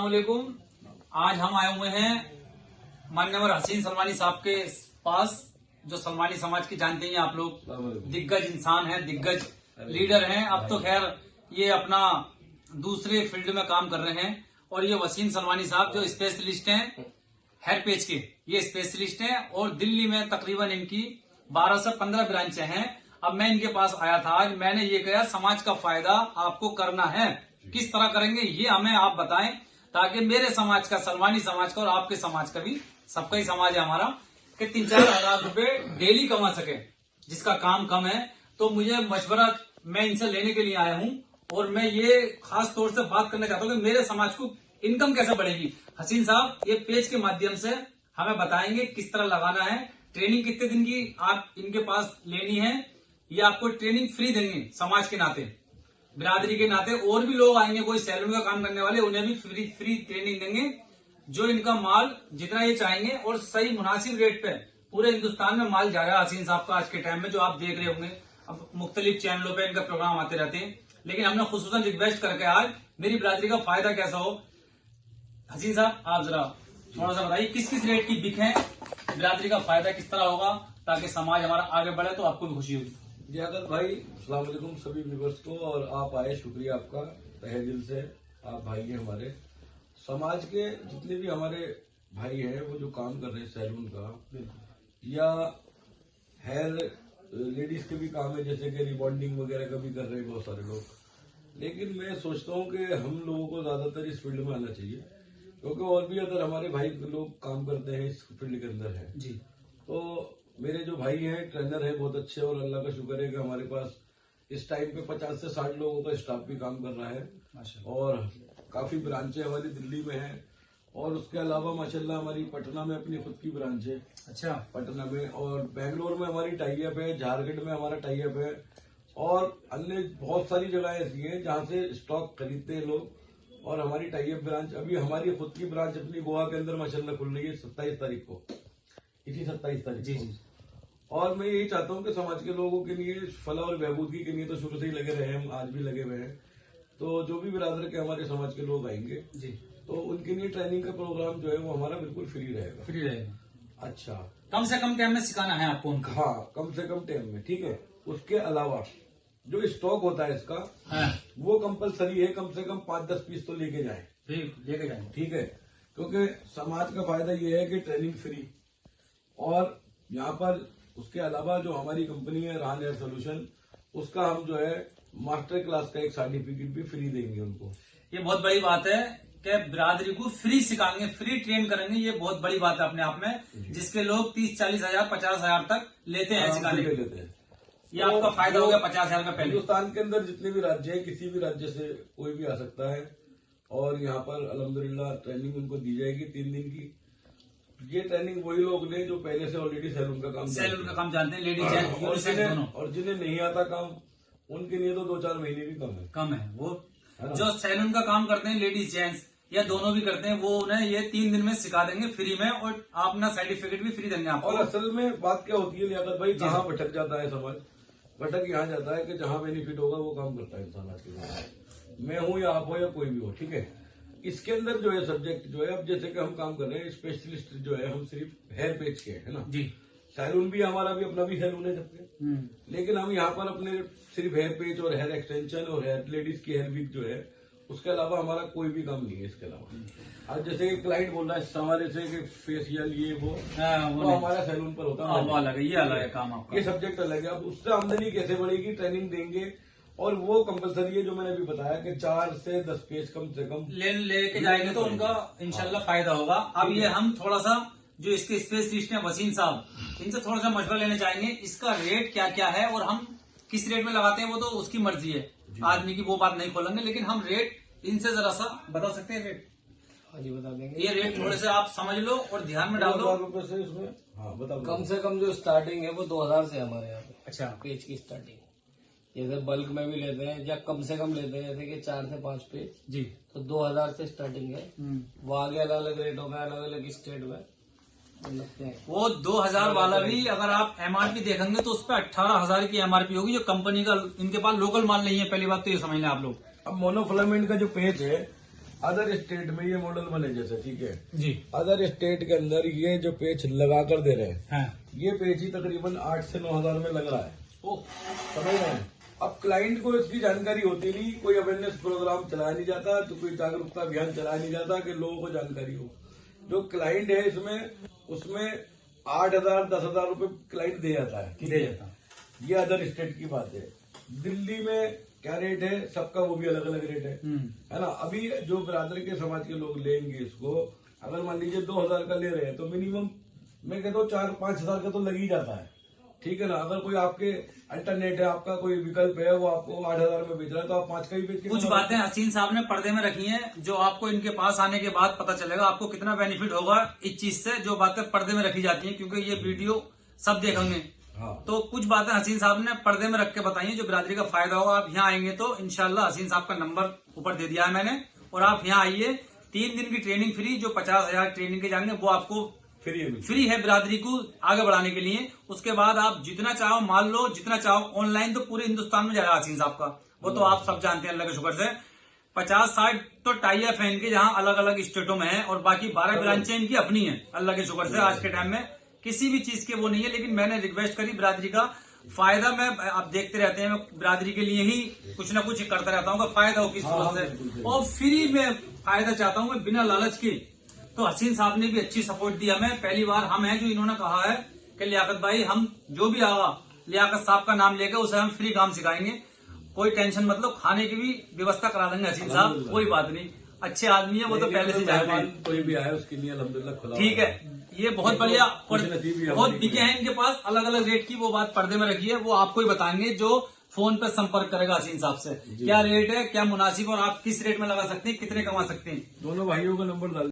वालेकुम। आज हम आए हुए हैं मान्यवर हसीन सलमानी साहब के पास, जो सलमानी समाज की जानते हैं आप लोग, दिग्गज इंसान हैं, दिग्गज लीडर हैं। अब तो खैर ये अपना दूसरे फील्ड में काम कर रहे हैं। और ये वसीम सलमानी साहब जो स्पेशलिस्ट हैं हेयर पेज के, ये स्पेशलिस्ट हैं और दिल्ली में तकरीबन इनकी 12 से 15 ब्रांचें हैं। अब मैं इनके पास आया था, आज मैंने ये कहा समाज का फायदा आपको करना है, किस तरह करेंगे ये हमें आप बताएं, ताकि मेरे समाज का, सलमानी समाज का और आपके समाज का भी, सबका ही समाज है हमारा, कि 3-4 हजार रुपए डेली कमा सके, जिसका काम कम है। तो मुझे मशवरा मैं इनसे लेने के लिए आया हूं और मैं ये खास तौर से बात करना चाहता हूं कि मेरे समाज को इनकम कैसे बढ़ेगी। हसीन साहब ये पेज के माध्यम से हमें बताएंगे किस तरह लगाना है, ट्रेनिंग कितने दिन की आप इनके पास लेनी है, ये आपको ट्रेनिंग फ्री देंगे समाज के नाते, बिरादरी के नाते। और भी लोग आएंगे, कोई सैलून का काम करने वाले, उन्हें भी फ्री ट्रेनिंग देंगे, जो इनका माल जितना ये चाहेंगे और सही मुनासिब रेट पे पूरे हिंदुस्तान में माल जा रहा है हसीन साहब का आज के टाइम में, जो आप देख रहे होंगे। अब मुख्तलिफ चैनलों पे इनका प्रोग्राम आते रहते हैं, लेकिन हमने खुसूसन रिक्वेस्ट करके आज मेरी बिरादरी का फायदा कैसा हो। हसीन साहब आप जरा थोड़ा सा बताइए किस किस रेट की बिक है, बिरादरी का फायदा किस तरह होगा, ताकि समाज हमारा आगे बढ़े तो आपको भी खुशी होगी। जी आदत भाई, अस्सलाम वालेकुम सभी व्यूअर्स को। और आप आए, शुक्रिया आपका तहे दिल से। आप भाई हैं हमारे समाज के, जितने भी हमारे भाई हैं वो जो काम कर रहे हैं सैलून का या हेयर लेडीज के भी काम है, जैसे कि रिबॉन्डिंग वगैरह का भी कर रहे हैं बहुत सारे लोग। लेकिन मैं सोचता हूँ कि हम लोगों को ज्यादातर इस फील्ड में आना चाहिए, क्योंकि और भी अगर हमारे भाई लोग काम करते हैं इस फील्ड के अंदर है जी। तो मेरे जो भाई हैं ट्रेनर है बहुत अच्छे, और अल्लाह का शुक्र है कि हमारे पास इस टाइम पे 50 से 60 लोगों का स्टाफ भी काम कर रहा है। और काफी ब्रांचें हमारी दिल्ली में हैं, और उसके अलावा माशाल्लाह हमारी पटना में अपनी खुद की ब्रांच है। अच्छा। पटना में और बेंगलोर में हमारी टाई अप है, झारखंड में हमारा टाई अप है, और अन्य बहुत सारी जगह ऐसी हैं जहां से स्टॉक खरीदते हैं लोग। और हमारी टाई अप ब्रांच, अभी हमारी खुद की ब्रांच अपनी गोवा के अंदर माशाल्लाह खुल रही है 27 तारीख को, इसी 27 तारीख जी को। जी। और मैं यही चाहता हूँ कि समाज के लोगों के लिए फलाह और बहबूदगी के लिए तो शुरू से ही लगे रहे, हम आज भी लगे हुए हैं। तो जो भी बिरादर के हमारे समाज के लोग आएंगे जी, तो उनके लिए ट्रेनिंग का प्रोग्राम जो है वो हमारा बिल्कुल फ्री रहेगा। फ्री रहेगा। अच्छा, कम से कम टाइम में सिखाना है आपको उनको। हाँ, कम से कम टाइम में, ठीक है। उसके अलावा जो स्टॉक होता है इसका, हाँ। वो कंपलसरी है, कम से कम 5-10 पीस तो लेके जाए, लेके जाएंगे, ठीक है। क्योंकि समाज का फायदा ये है कि ट्रेनिंग फ्री, और यहाँ पर उसके अलावा जो हमारी कंपनी है रान हेयर सोल्यूशन, उसका हम जो है मास्टर क्लास का एक सर्टिफिकेट भी फ्री देंगे उनको। ये बहुत बड़ी बात है कि बिरादरी को फ्री सिखाएंगे, फ्री ट्रेन करेंगे, ये बहुत बड़ी बात है अपने आप में, जिसके लोग 30-40 हजार 50 हजार तक लेते हैं सिखाने के लेते हैं। ये आपका फायदा हो गया 50 हजार का। पहले हिंदुस्तान के अंदर जितने भी राज्य हैं, किसी भी राज्य से कोई भी आ सकता है, और यहाँ पर अल्हम्दुलिल्लाह ट्रेनिंग उनको दी जाएगी 3 दिन की। ये ट्रेनिंग वही लोग ने जो पहले से ऑलरेडी सैलून का काम जानते हैं, लेडीज जेंट्स दोनों। और जिन्हें नहीं आता काम, उनके लिए तो 2-4 महीने भी कम है वो जो सैलून का काम करते हैं, लेडीज जेंट्स या दोनों भी करते हैं, वो उन्हें ये 3 दिन में सिखा देंगे फ्री में, और आप अपना सर्टिफिकेट भी फ्री देंगे आपको। और असल में बात क्या होती है लियाकत भाई, कहाँ भटक जाता है समाज, भटक यहाँ जाता है कि जहाँ बेनिफिट होगा वो काम करता है इंसान आज के दिन। मैं हूँ या आप हो या कोई भी हो, ठीक है। इसके अंदर जो है सब्जेक्ट जो है, अब जैसे कि हम काम कर रहे हैं स्पेशलिस्ट जो है, हम सिर्फ हेयर पेज के है ना जी। सैलून भी हमारा भी अपना भी सैलून है सबके, लेकिन हम यहाँ पर अपने सिर्फ हेयर पेज और हेयर एक्सटेंशन और हेयर लेडीज की हेयर विग जो है, उसके अलावा हमारा कोई भी काम नहीं है इसके अलावा। अब जैसे कि क्लाइंट बोल रहा है सवारे से कि फेशियल ये वो हमारा सैलून पर होता है, अलग है, ये अलग है काम आपका, ये सब्जेक्ट अलग है। अब उससे आमदनी कैसे बढ़ेगी, ट्रेनिंग देंगे, और वो कंपलसरी है जो मैंने अभी बताया कि 4 से 10 पेज कम से कम लेके जाएंगे तो उनका इंशाल्लाह फायदा होगा। अब ये हम थोड़ा सा जो इसके स्पेशलिस्ट हैं वसीम साहब, इनसे थोड़ा सा मशवरा लेना चाहेंगे, इसका रेट क्या क्या है और हम किस रेट में लगाते हैं, वो तो उसकी मर्जी है आदमी की, वो बात नहीं खोलेंगे, लेकिन हम रेट इनसे जरा सा बता सकते हैं रेट। हाँ जी, बता देंगे। ये रेट थोड़े से आप समझ लो और ध्यान में डाल दो। 2000 रुपए से इसमें, हाँ बताओ। कम से कम जो स्टार्टिंग है वो 2000 से हमारे यहाँ पे। अच्छा। पेज की स्टार्टिंग, जैसे बल्क में भी लेते हैं या कम से कम लेते हैं, जैसे कि 4 से 5 पेज जी, तो 2000 से स्टार्टिंग है। वो आगे अलग अलग रेटों में, अलग अलग स्टेट में लगते हैं। वो 2000 वाला भी अगर आप एमआरपी देखेंगे तो उस पर 18,000 की एमआरपी होगी, जो कंपनी का, इनके पास लोकल माल नहीं है, पहली बात तो ये समझ लें आप लोग। अब मोनोफिलामेंट का जो पेज है अदर स्टेट में ये मॉडल बने जैसे, ठीक है, जी। अदर स्टेट के अंदर ये जो पेच लगा कर दे रहे हैं, हाँ। ये पेच ही तकरीबन 8 से 9 हजार में लग रहा है। ओ, समझ रहे हैं। अब क्लाइंट को इसकी जानकारी होती नहीं, कोई अवेयरनेस प्रोग्राम चलाया नहीं जाता, तो कोई जागरूकता अभियान चलाया नहीं जाता कि लोगों को जानकारी हो। जो क्लाइंट है इसमें, उसमें 8,000 10,000 रुपए क्लाइंट दे जाता है, ठीक दे है। जाता। ये अदर स्टेट की बात है। दिल्ली में क्या रेट है सबका, वो भी अलग अलग रेट है ना। अभी जो बिरादरी के समाज के लोग लेंगे इसको, अगर मान लीजिए 2,000 का ले रहे हैं तो मिनिमम मैं कहता हूँ 4-5 हजार का तो लग ही जाता है, ठीक है ना। अगर कोई आपके अल्टरनेट है, आपका कोई विकल्प है, वो आपको 8,000 में बेच रहा है तो आप 5 का ही बेच के। कुछ बातें हसीन साहब ने पर्दे में रखी हैं जो आपको इनके पास आने के बाद पता चलेगा आपको कितना बेनिफिट होगा इस चीज से, जो बातें पर्दे में रखी जाती हैं, क्योंकि ये वीडियो सब देखेंगे। हाँ। तो कुछ बातें हसीन साहब ने पर्दे में रख के बताई हैं जो बिरादरी का फायदा होगा। आप यहाँ आएंगे तो इंशाल्लाह हसीन साहब का नंबर ऊपर दे दिया है मैंने, और आप यहाँ आइए। 3 दिन की ट्रेनिंग फ्री, जो 50,000 ट्रेनिंग के जाएंगे वो आपको फ्री है बिरादरी को आगे बढ़ाने के लिए। उसके बाद आप जितना चाहो माल लो, जितना चाहो ऑनलाइन, तो पूरे हिंदुस्तान में जाएगा हसीन साहब का, वो तो आप सब जानते हैं अल्लाह के शुक्र से। 50-60 तो टाइया फैन के जहां अलग अलग स्टेटों में है, और बाकी 12 ब्रांचें इनकी अपनी है अल्लाह के शुक्र से। आज के टाइम में किसी भी चीज के वो नहीं है, लेकिन मैंने रिक्वेस्ट करी बिरादरी का फायदा, मैं आप देखते रहते हैं, मैं बिरादरी के लिए ही कुछ ना कुछ करता रहता हूँ, फायदा हो किस सूरत से, और फ्री में फायदा चाहता हूँ मैं बिना लालच के। तो हसीन साहब ने भी अच्छी सपोर्ट दिया। मैं पहली बार हम हैं जो इन्होंने कहा है कि लियाकत भाई, हम जो भी आगा लियाकत साहब का नाम लेकर उसे हम फ्री काम सिखाएंगे, कोई टेंशन मतलब, खाने की भी व्यवस्था करा देंगे हसीन साहब, कोई बात नहीं, अच्छे आदमी है वो तो पहले से जानते हैं। कोई भी आए उसके लिए अल्हम्दुलिल्लाह खुला, ठीक है। ये बहुत बढ़िया, और नसीब बहुत बिके हैं इनके पास, अलग अलग रेट की वो बात पर्दे में रखी है, वो आपको ही बताएंगे जो फोन पर संपर्क करेगा हसीन साहब से, क्या रेट है, क्या मुनासिब, और आप किस रेट में लगा सकते हैं, कितने कमा सकते हैं। दोनों भाइयों का नंबर डाल